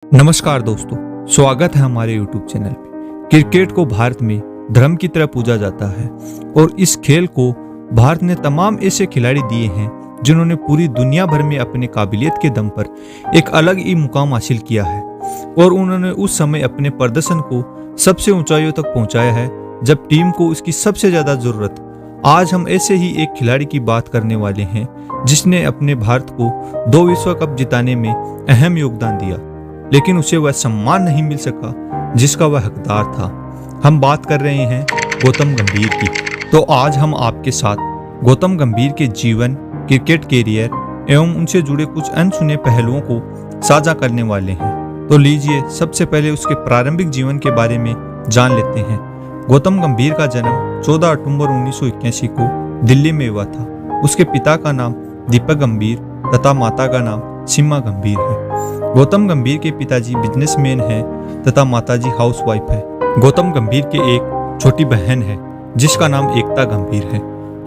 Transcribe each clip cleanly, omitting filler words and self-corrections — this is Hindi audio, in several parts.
नमस्कार दोस्तों, स्वागत है हमारे YouTube चैनल पे। क्रिकेट को भारत में धर्म की तरह पूजा जाता है और इस खेल को भारत ने तमाम ऐसे खिलाड़ी दिए हैं जिन्होंने पूरी दुनिया भर में अपने काबिलियत के दम पर एक अलग ही मुकाम हासिल किया है और उन्होंने उस समय अपने प्रदर्शन को सबसे ऊंचाइयों तक पहुंचाया है जब टीम को इसकी सबसे ज्यादा जरूरत। आज हम ऐसे ही एक खिलाड़ी की बात करने वाले हैं जिसने अपने भारत को 2 विश्व कप जिताने में अहम योगदान दिया, लेकिन उसे वह सम्मान नहीं मिल सका जिसका वह हकदार था। हम बात कर रहे हैं गौतम गंभीर की। तो आज हम आपके साथ गौतम गंभीर के जीवन, क्रिकेट कैरियर एवं उनसे जुड़े कुछ अनसुने पहलुओं को साझा करने वाले हैं। तो लीजिए सबसे पहले उसके प्रारंभिक जीवन के बारे में जान लेते हैं। गौतम गंभीर का जन्म 14 अक्टूबर 1981 को दिल्ली में हुआ था। उसके पिता का नाम दीपक गंभीर तथा माता का नाम सीमा गंभीर है। गौतम गंभीर के पिताजी बिजनेसमैन हैं तथा माताजी हाउसवाइफ है। गौतम गंभीर के एक छोटी बहन है जिसका नाम एकता गंभीर है।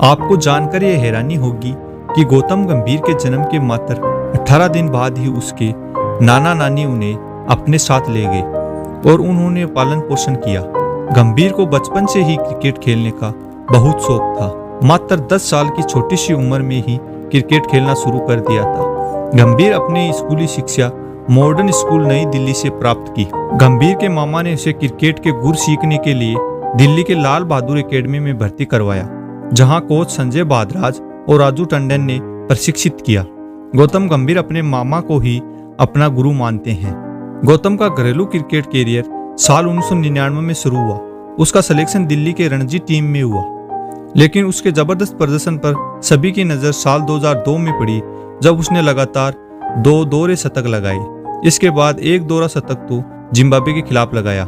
आपको जानकर यह हैरानी होगी कि गौतम गंभीर के जन्म के मात्र 18 दिन बाद ही उसके नाना नानी उन्हें अपने साथ ले गए और उन्होंने पालन पोषण किया। गंभीर को बचपन से ही क्रिकेट खेलने का बहुत शौक था। मात्र 10 साल की छोटी सी उम्र में ही क्रिकेट खेलना शुरू कर दिया था। गंभीर अपनी स्कूली शिक्षा मॉडर्न स्कूल नई दिल्ली से प्राप्त की। गंभीर के मामा ने उसे क्रिकेट के गुर सीखने के लिए दिल्ली के लाल बहादुर एकेडमी में भर्ती करवाया, जहां कोच संजय भारद्वाज और राजू टंडन ने प्रशिक्षित किया। गौतम गंभीर अपने मामा को ही अपना गुरु मानते हैं। गौतम का घरेलू क्रिकेट कैरियर साल 1999 में शुरू हुआ। उसका सिलेक्शन दिल्ली के रणजी टीम में हुआ, लेकिन उसके जबरदस्त प्रदर्शन पर सभी की नजर साल 2002 में पड़ी जब उसने लगातार 2 दोहरे शतक लगाए। इसके बाद एक दोहरा शतक तो जिम्बाब्वे के खिलाफ लगाया।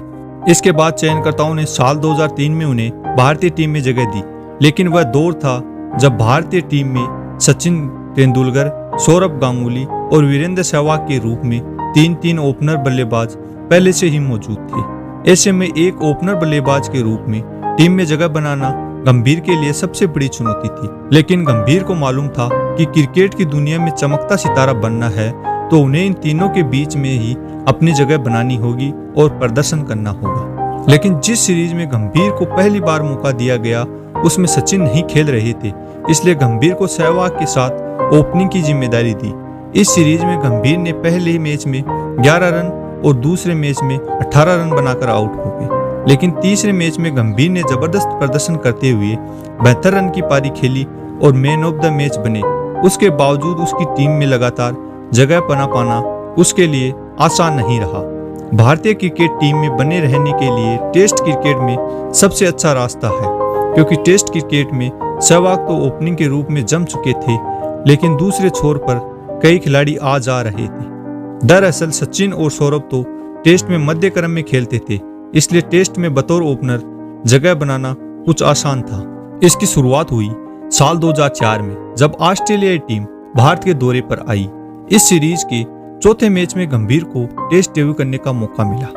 इसके बाद चयनकर्ताओं ने साल 2003 में उन्हें भारतीय टीम में जगह दी, लेकिन वह दौर था जब भारतीय टीम में सचिन तेंदुलकर, सौरभ गांगुली और वीरेंद्र सहवाग के रूप में 3 ओपनर बल्लेबाज पहले से ही मौजूद थे। ऐसे में एक ओपनर बल्लेबाज के रूप में टीम में जगह बनाना गंभीर के लिए सबसे बड़ी चुनौती थी। लेकिन गंभीर को मालूम था कि क्रिकेट की दुनिया में चमकता सितारा बनना है तो उन्हें इन तीनों के बीच में ही अपनी जगह बनानी होगी और प्रदर्शन करना होगा। लेकिन जिस सीरीज में गंभीर को पहली बार मौका दिया गया उसमें सचिन नहीं खेल रहे थे, इसलिए गंभीर को सहवाग के साथ ओपनिंग की जिम्मेदारी दी। इस सीरीज में गंभीर ने पहले मैच में 11 रन और दूसरे मैच में 18 रन बनाकर आउट हो गए, लेकिन तीसरे मैच में गंभीर ने जबरदस्त प्रदर्शन करते हुए 72 रन की पारी खेली और मैन ऑफ द मैच बने। उसके बावजूद उसकी टीम में लगातार जगह बना पाना उसके लिए आसान नहीं रहा। भारतीय क्रिकेट टीम में बने रहने के लिए टेस्ट क्रिकेट में सबसे अच्छा रास्ता है, क्योंकि टेस्ट क्रिकेट में सहवाग तो ओपनिंग के रूप में जम चुके थे, लेकिन दूसरे छोर पर कई खिलाड़ी आ जा रहे थे। दरअसल सचिन और सौरभ तो टेस्ट में मध्य क्रम में खेलते थे, इसलिए टेस्ट में बतौर ओपनर जगह बनाना कुछ आसान था। इसकी शुरुआत हुई साल 2004 में जब ऑस्ट्रेलियाई टीम भारत के दौरे पर आई। इस सीरीज के चौथे मैच में गंभीर को टेस्ट डेब्यू करने का मौका मिला,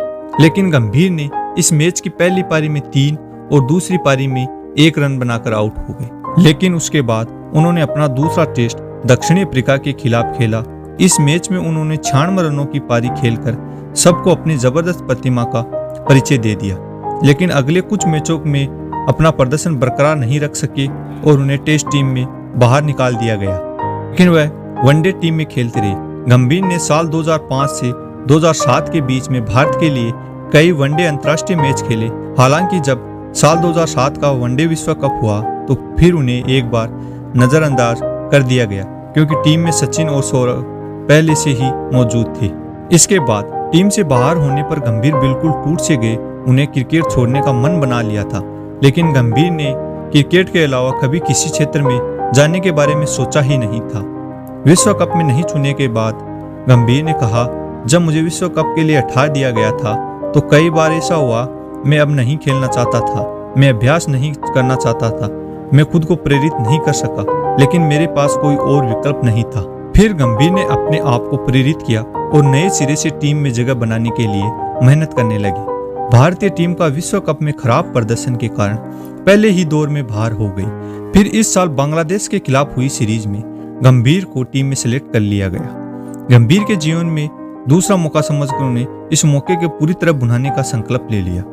लेकिन गंभीर ने इस मैच की पहली पारी में 3 और दूसरी पारी में 1 रन बनाकर आउट हो गए। लेकिन उसके बाद उन्होंने अपना दूसरा टेस्ट दक्षिणी अफ्रीका के खिलाफ खेला। इस मैच में उन्होंने 96 रनों की पारी खेलकर सबको अपनी जबरदस्त प्रतिमा का परिचय दे दिया, लेकिन अगले कुछ मैचों में अपना प्रदर्शन बरकरार नहीं रख सके और उन्हें टेस्ट टीम में बाहर निकाल दिया गया, लेकिन वह वनडे टीम में खेलते रहे। गंभीर ने साल 2005 से 2007 के बीच में भारत के लिए कई वनडे अंतर्राष्ट्रीय मैच खेले। हालांकि जब साल 2007 का वनडे विश्व कप हुआ तो फिर उन्हें एक बार नजरअंदाज कर दिया गया, क्योंकि टीम में सचिन और सौरभ पहले से ही मौजूद थे। इसके बाद टीम से बाहर होने पर गंभीर बिल्कुल टूट से गए। उन्हें क्रिकेट छोड़ने का मन बना लिया था, लेकिन गंभीर ने क्रिकेट के अलावा कभी किसी क्षेत्र में जाने के बारे में सोचा ही नहीं था। विश्व कप में नहीं चुने के बाद गंभीर ने कहा, जब मुझे विश्व कप के लिए हटा दिया गया था तो कई बार ऐसा हुआ मैं अब नहीं खेलना चाहता था, मैं अभ्यास नहीं करना चाहता था, मैं खुद को प्रेरित नहीं कर सका, लेकिन मेरे पास कोई और विकल्प नहीं था। फिर गंभीर ने अपने आप को प्रेरित किया और नए सिरे से टीम में जगह बनाने के लिए मेहनत करने लगे। भारतीय टीम का विश्व कप में खराब प्रदर्शन के कारण पहले ही दौर में बाहर हो गई। फिर इस साल बांग्लादेश के खिलाफ हुई सीरीज में गंभीर को टीम में सिलेक्ट कर लिया गया। गंभीर के जीवन में दूसरा मौका समझकर उन्हें इस मौके के पूरी तरह भुनाने का संकल्प ले लिया।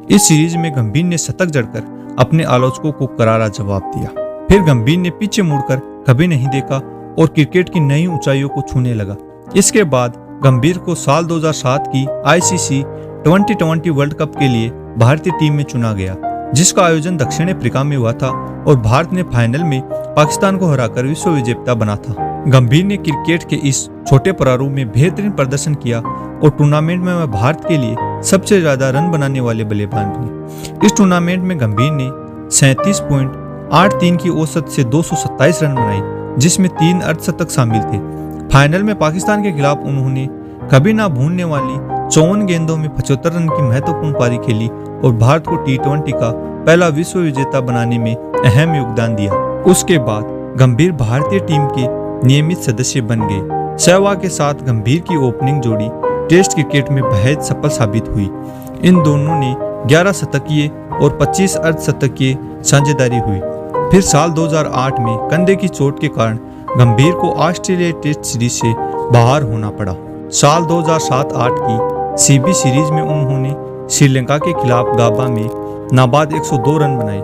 इस सीरीज में गंभीर ने शतक जड़कर अपने आलोचकों को करारा जवाब दिया। फिर गंभीर ने पीछे मुड़कर कभी नहीं देखा और क्रिकेट की नई ऊंचाइयों को छूने लगा। इसके बाद गंभीर को साल 2007 की ICC T20 वर्ल्ड कप के लिए भारतीय टीम में चुना गया, जिसका आयोजन दक्षिण अफ्रीका में हुआ था और भारत ने फाइनल में पाकिस्तान को हराकर विश्व विजेता बना था। गंभीर ने क्रिकेट के इस छोटे प्रारूप में बेहतरीन प्रदर्शन किया और टूर्नामेंट में वह भारत के लिए सबसे ज्यादा रन बनाने वाले बल्लेबाज बने। इस टूर्नामेंट में गंभीर ने 37.83 की औसत से 227 रन बनाई, जिसमें 3 अर्धशतक शामिल थे। फाइनल में पाकिस्तान के खिलाफ उन्होंने कभी ना भूलने वाली 54 गेंदों में 75 रन की महत्वपूर्ण पारी खेली और भारत को T20 का पहला विश्व विजेता बनाने में अहम योगदान दिया। उसके बाद गंभीर भारतीय टीम के नियमित सदस्य बन गए। सहवाग के साथ गंभीर की ओपनिंग जोड़ी टेस्ट क्रिकेट में बेहद सफल साबित हुई। इन दोनों ने 11 शतकीय और 25 अर्धशतकीय साझेदारी हुई। फिर साल 2008 में कंधे की चोट के कारण गंभीर को ऑस्ट्रेलिया टेस्ट सीरीज से बाहर होना पड़ा। साल 2007-8 की CB सीरीज में उन्होंने श्रीलंका के खिलाफ गाबा में नाबाद 102 रन बनाए,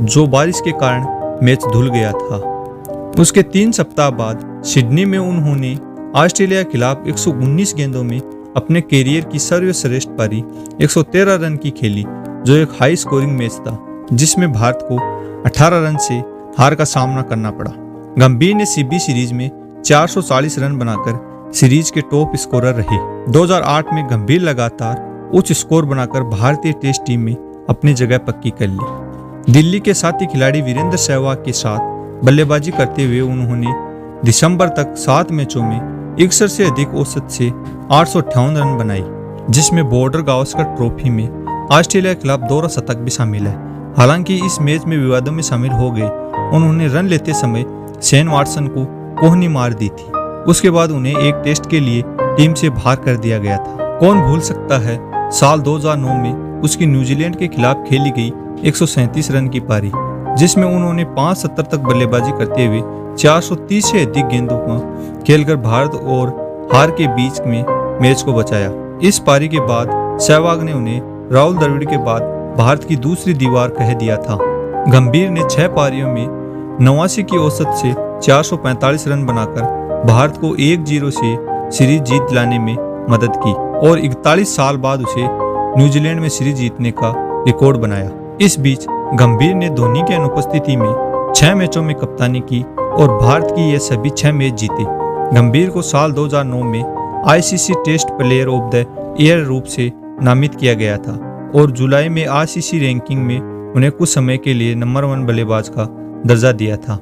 जो बारिश के कारण मैच धुल गया था। उसके 3 सप्ताह बाद सिडनी में उन्होंने ऑस्ट्रेलिया के खिलाफ 119 गेंदों में अपने कैरियर की सर्वश्रेष्ठ पारी 113 रन की खेली, जो एक हाई स्कोरिंग मैच था जिसमें भारत को 18 रन से हार का सामना करना पड़ा। गंभीर ने CB सीरीज में 440 रन बनाकर सीरीज के टॉप स्कोरर रहे। 2008 में गंभीर लगातार उच्च स्कोर बनाकर भारतीय टेस्ट टीम में अपनी जगह पक्की कर ली। दिल्ली के साथी खिलाड़ी वीरेंद्र सहवाग के साथ बल्लेबाजी करते हुए उन्होंने दिसंबर तक 7 मैचों में 61 से अधिक औसत से 858 रन बनाई, जिसमें बॉर्डर गावस्कर ट्रॉफी में ऑस्ट्रेलिया के खिलाफ 2 शतक भी शामिल है। हालांकि इस मैच में विवादों में शामिल हो गए। उन्होंने रन लेते समय शेन वाटसन को कोहनी मार दी थी। उसके बाद उन्हें एक टेस्ट के लिए टीम से बाहर कर दिया गया था। कौन भूल सकता है साल 2009 में उसकी न्यूजीलैंड के खिलाफ खेली गई 137 रन की पारी, जिसमें उन्होंने 5 सत्र तक बल्लेबाजी करते हुए 430 से अधिक गेंदों को खेलकर भारत और हार के बीच में मैच को बचाया। इस पारी के बाद सहवाग ने उन्हें राहुल द्रविड़ के बाद भारत की दूसरी दीवार कह दिया था। गंभीर ने 6 पारियों में 89 की औसत से 445 रन बनाकर भारत को 1-0 से सीरीज जीत लाने में मदद की और 41 साल बाद उसे न्यूजीलैंड में सीरीज जीतने का रिकॉर्ड बनाया। इस बीच गंभीर ने धोनी की अनुपस्थिति में 6 मैचों में कप्तानी की और भारत की ये सभी 6 मैच जीते। गंभीर को साल 2009 में ICC test player of the year रूप से नामित किया गया था और जुलाई में ICC रैंकिंग में उन्हें कुछ समय के लिए नंबर 1 बल्लेबाज का दर्जा दिया था।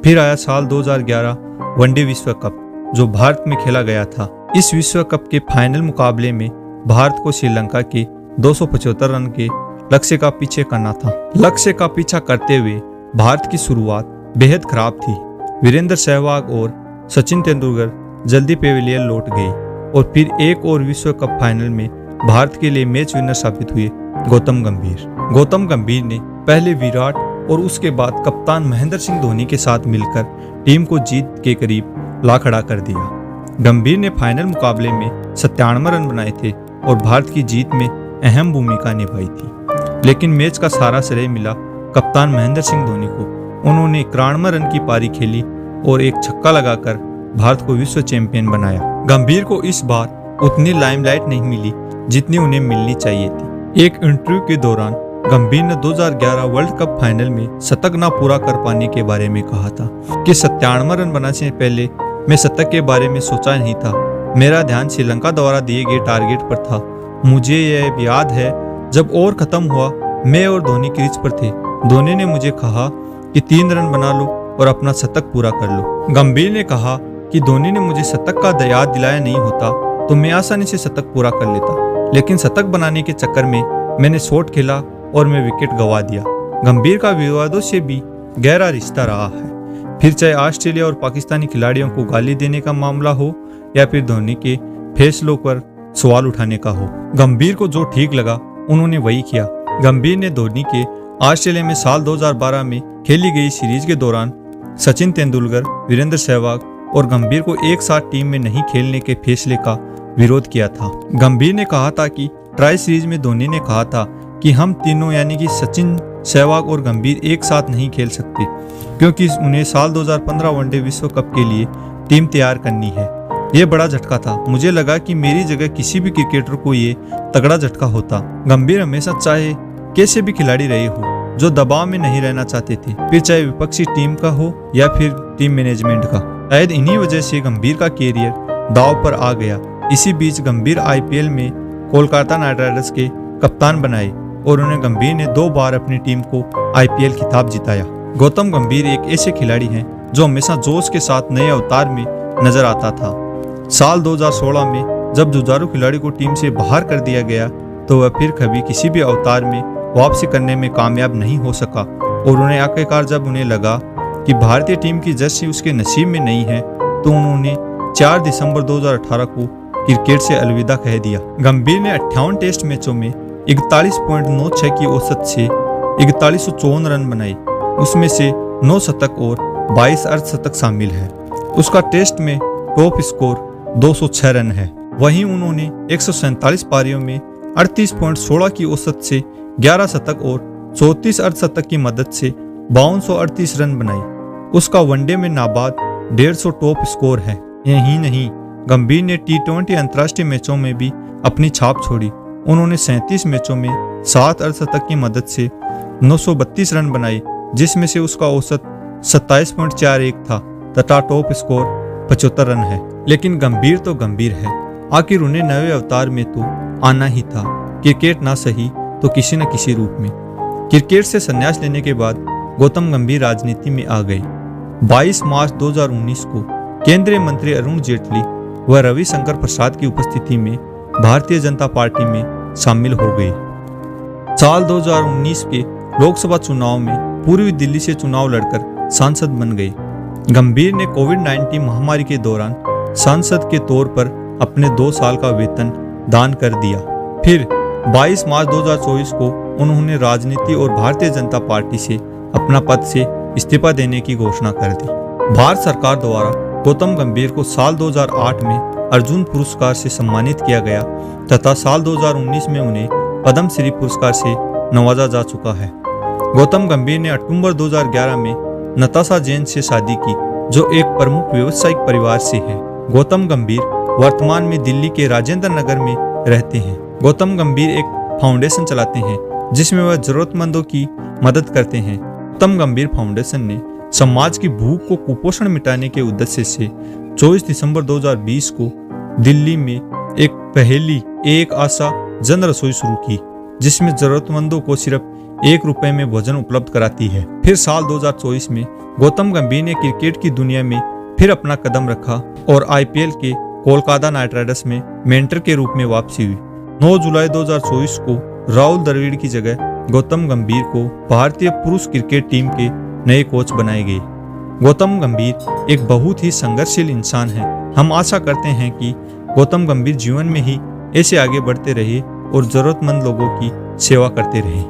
फिर आया साल 2011 वनडे विश्व कप, जो भारत में खेला गया था। इस विश्व कप के फाइनल मुकाबले में भारत को श्रीलंका के 275 रन के लक्ष्य का पीछे करना था। लक्ष्य का पीछा करते हुए भारत की शुरुआत बेहद खराब थी। वीरेंद्र सहवाग और सचिन तेंदुलकर जल्दी पेविलियन लौट गए और फिर एक और विश्व कप फाइनल में भारत के लिए मैच विनर साबित हुए गौतम गंभीर। गौतम गंभीर ने पहले विराट और उसके बाद कप्तान महेंद्र सिंह धोनी के साथ मिलकर टीम को जीत के करीब ला खड़ा कर दिया। गंभीर ने फाइनल मुकाबले में 97 रन बनाए थे और भारत की जीत में अहम भूमिका निभाई थी, लेकिन मैच का सारा श्रेय मिला कप्तान महेंद्र सिंह धोनी को। उन्होंने 91 रन की पारी खेली और एक छक्का लगाकर भारत को विश्व चैंपियन बनाया। गंभीर को इस बार उतनी लाइमलाइट नहीं मिली जितनी उन्हें मिलनी चाहिए थी। एक इंटरव्यू के दौरान गंभीर ने 2011 वर्ल्ड कप फाइनल में शतक ना पूरा कर पाने के बारे में कहा था कि 97 रन बनाने से पहले मैं शतक के बारे में सोचा नहीं था। मेरा ध्यान श्रीलंका द्वारा दिए गए टारगेट पर था। मुझे यह याद है जब ओवर खत्म हुआ, मैं और धोनी क्रीज पर थे। धोनी ने मुझे कहा कि 3 रन बना लो और अपना शतक पूरा कर लो। गंभीर ने कहा कि धोनी ने मुझे शतक का याद दिलाया नहीं होता तो मैं आसानी से शतक पूरा कर लेता, लेकिन शतक बनाने के चक्कर में मैंने शॉट खेला और मैं विकेट गंवा दिया। गंभीर का विवादों से भी गहरा रिश्ता रहा है, फिर चाहे ऑस्ट्रेलिया और पाकिस्तानी खिलाड़ियों को गाली देने का मामला हो या फिर धोनी के फैसलों पर सवाल उठाने का हो। गंभीर को जो ठीक लगा उन्होंने वही किया। गंभीर ने धोनी के ऑस्ट्रेलिया में साल 2012 में खेली गई सीरीज के दौरान सचिन तेंदुलकर, वीरेंद्र सहवाग और गंभीर को एक साथ टीम में नहीं खेलने के फैसले का विरोध किया था। गंभीर ने कहा था कि ट्राई सीरीज में धोनी ने कहा था कि हम तीनों यानी कि सचिन, सहवाग और गंभीर एक साथ नहीं खेल सकते, क्योंकि उन्हें साल 2015 वनडे विश्व कप के लिए टीम तैयार करनी है। ये बड़ा झटका था। मुझे लगा कि मेरी जगह किसी भी क्रिकेटर को ये तगड़ा झटका होता। गंभीर हमेशा चाहे कैसे भी खिलाड़ी रहे हो जो दबाव में नहीं रहना चाहते थे, फिर चाहे विपक्षी टीम का हो या फिर टीम मैनेजमेंट का। शायद इन्हीं वजह से गंभीर का कैरियर दांव पर आ गया। इसी बीच गंभीर आईपीएल में कोलकाता नाइट राइडर्स के कप्तान बनाए और उन्हें गंभीर ने 2 बार अपनी टीम को आईपीएल खिताब जिताया। गौतम गंभीर एक ऐसे खिलाड़ी हैं जो हमेशा जोश के साथ नए अवतार में नजर आता था। साल 2016 में जब जुझारू खिलाड़ी को टीम से बाहर कर दिया गया तो वह फिर कभी किसी भी अवतार में वापसी करने में कामयाब नहीं हो सका और उन्हें आखिरकार जब उन्हें लगा कि भारतीय टीम की जर्सी उसके नसीब में नहीं है तो उन्होंने 4 दिसंबर 2018 को क्रिकेट से अलविदा कह दिया। गंभीर ने 58 टेस्ट मैचों में 41.96 की औसत से 4154 रन बनाए। उसमें से 9 शतक और 22 अर्धशतक शामिल है। उसका टेस्ट में टॉप स्कोर 206 रन है। वहीं उन्होंने 147 पारियों में 38.16 की औसत से 11 शतक और 34 अर्धशतक की मदद से 5238 रन बनाए। उसका वनडे में नाबाद 150 टॉप स्कोर है। यही नहीं, गंभीर ने T20 अंतर्राष्ट्रीय मैचों में भी अपनी छाप छोड़ी। उन्होंने 37 मैचों में 7 अर्धशतक की मदद से 932 रन बनाए, जिसमें से उसका औसत 27.41 था तथा टॉप स्कोर 75 रन है। लेकिन गंभीर तो गंभीर है, आखिर उन्हें नए अवतार में तो आना ही था। क्रिकेट ना सही तो किसी न किसी रूप में। क्रिकेट से संन्यास लेने के बाद गौतम गंभीर राजनीति में आ गए। 22 मार्च 2019 को केंद्रीय मंत्री अरुण जेटली व रविशंकर प्रसाद की उपस्थिति में भारतीय जनता पार्टी में शामिल हो गए। साल 2019 के लोकसभा चुनाव में पूर्वी दिल्ली से चुनाव लड़कर सांसद बन गए। गंभीर ने कोविड-19 महामारी के दौरान सांसद के तौर पर अपने 2 साल का वेतन दान कर दिया। फिर 22 मार्च 2024 को उन्होंने राजनीति और भारतीय जनता पार्टी से अपना पद से इस्तीफा देने की घोषणा कर दी। भारत सरकार द्वारा गौतम गंभीर को साल 2008 में अर्जुन पुरस्कार से सम्मानित किया गया तथा साल 2019 में उन्हें पद्म श्री पुरस्कार से नवाजा जा चुका है। गौतम गंभीर ने अक्टूबर 2011 में नताशा जैन से शादी की, जो एक प्रमुख व्यावसायिक परिवार से है। गौतम गंभीर वर्तमान में दिल्ली के राजेंद्र नगर में रहते हैं। गौतम गंभीर एक फाउंडेशन चलाते हैं जिसमें वह जरूरतमंदों की मदद करते हैं। गौतम गंभीर फाउंडेशन ने समाज की भूख को कुपोषण मिटाने के उद्देश्य से 24 दिसंबर 2020 को दिल्ली में एक पहली एक आशा जन रसोई शुरू की, जिसमें जरूरतमंदों को सिर्फ ₹1 में भोजन उपलब्ध कराती है। फिर साल 2024 में गौतम गंभीर ने क्रिकेट की दुनिया में फिर अपना कदम रखा और आईपीएल के कोलकाता नाइट राइडर्स में मेंटर के रूप में वापसी हुई। 9 जुलाई 2024 को राहुल द्रविड़ की जगह गौतम गंभीर को भारतीय पुरुष क्रिकेट टीम के नए कोच बनाए गए। गौतम गंभीर एक बहुत ही संघर्षशील इंसान है। हम आशा करते हैं कि गौतम गंभीर जीवन में ही ऐसे आगे बढ़ते रहे और जरूरतमंद लोगों की सेवा करते रहे।